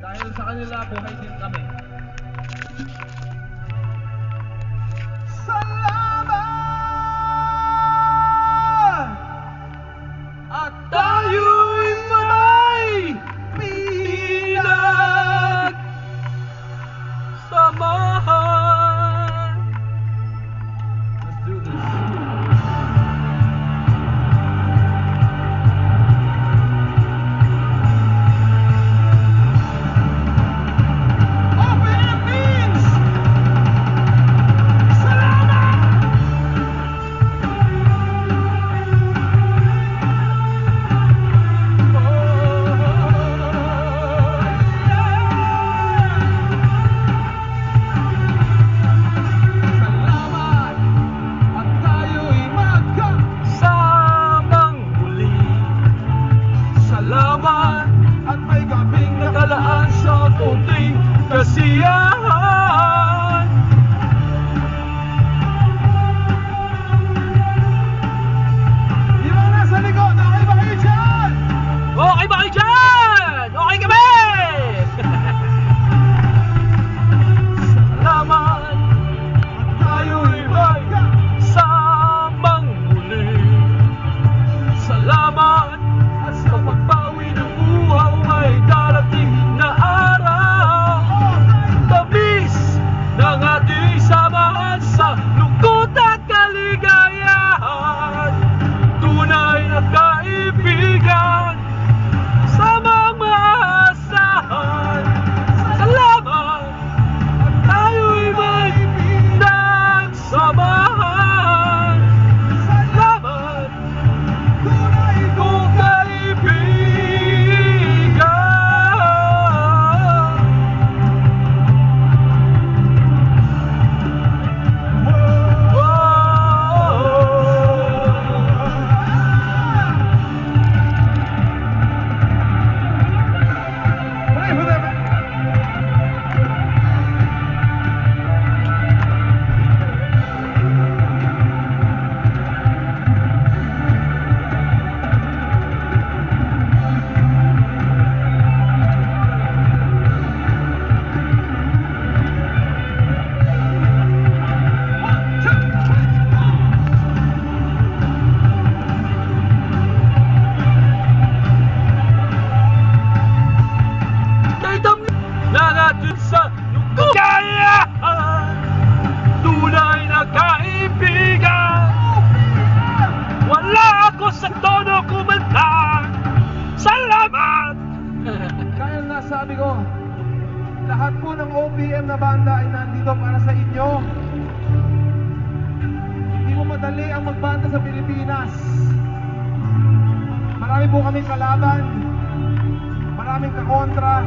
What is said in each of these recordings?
Dahil sa kanila, buhay din kami. Salamat! At tayo'y may pinagsamahan. Let's do this. At may gabing nakalaan sa kunting kasiyahan. Di ba nasa likod? Okay ba kayo dyan? Okay ba kayo dyan? Okay kami! Salamat at tayo'y magkasamang muli. Salamat at sa pagbawi ng buhaw ay darating na araw. Tamis ng ating samahan sa lungkot at kaligayahan. Tunay na kaibigan sa mamaasahan. Salamat at tayo'y may nagsamahan. Salamat tunay kong kaibigan. Nangatid sa lungkot kayahan. Tunay na kaibigan. Wala ako sa tono kumanta. Salamat. Kaya nasabi ko, lahat po ng OPM na banda ay nandito para sa inyo. Hindi mo madali ang magbanda sa Pilipinas. Marami po kaming kalaban, maraming kakontra.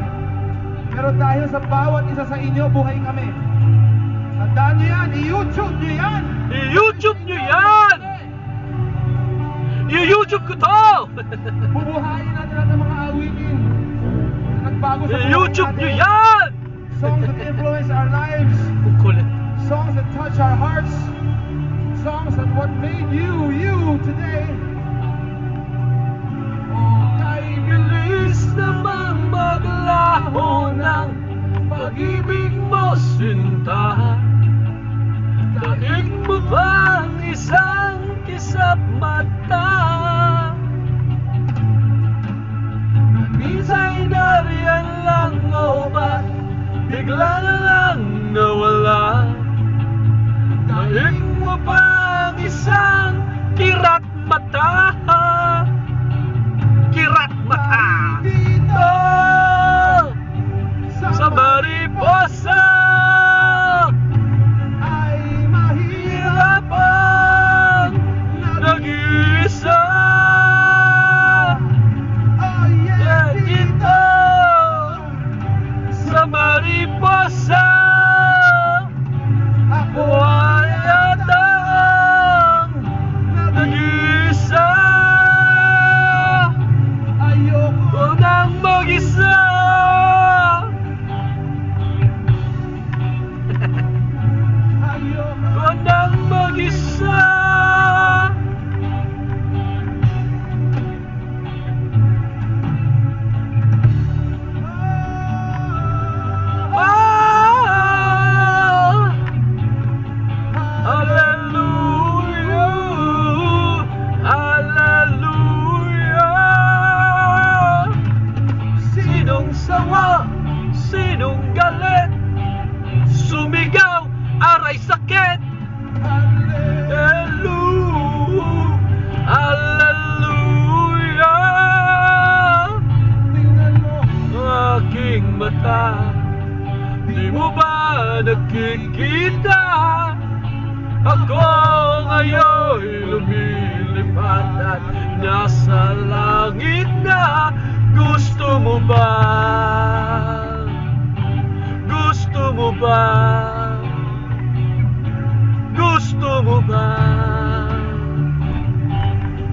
Pero dahil sa bawat isa sa inyo, buhay kami. Tandaan nyo yan, i-YouTube nyo yan! I-YouTube nyo yan! I-YouTube ko to! Bubuhayin natin lahat ng mga awitin na nagbago sa buhay I-YouTube nyo natin. yan! Songs that influence our lives. Kukulit. Songs that touch our hearts. Songs that what made you, you today. Oh, kay bilis naman maglaho ng pag-ibig mo, sinta. Daig mo ba ang isang kisap mata? Minsa'y nariyan lang o ba't bigla na lang nawala? Daig mo ba ang isang kirat mata? Kirat mata dito sa Mariposa ay mahirap ang nag-iisa. Sinong sawa, sinong galit, sumigaw, aray sakit. Hallelujah. Aking mata, di mo ba nakikita? Ako ngayon'y lumilipad at nasa langit na. Gusto mo ba? Gusto mo ba? Gusto mo ba?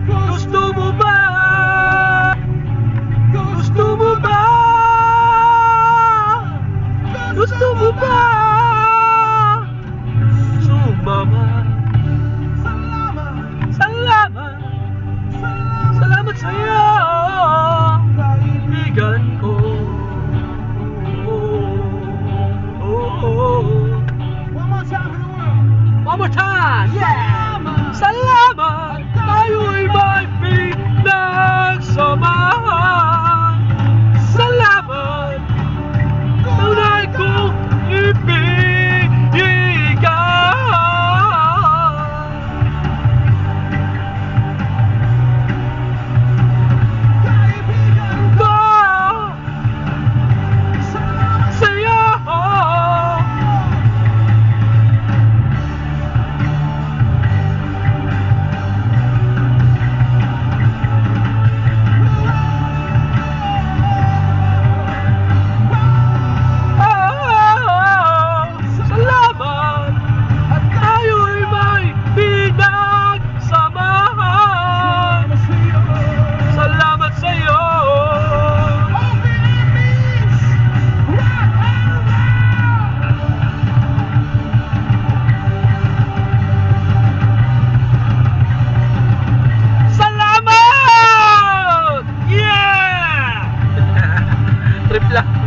Gusto mo ba? Gusto mo ba? Gusto mo ba? Sumama. Salamat. Salamat sa'yo, kaibigan ko. One more time, yeah! Salamat, tayo'y may pinagsamahan. Salamat, tunay kong ibigan. Ko sa'yo. Salamat at tayo'y may pinagsamahan. Salamat sa'yo. Salamat! Yeah! Trip lang.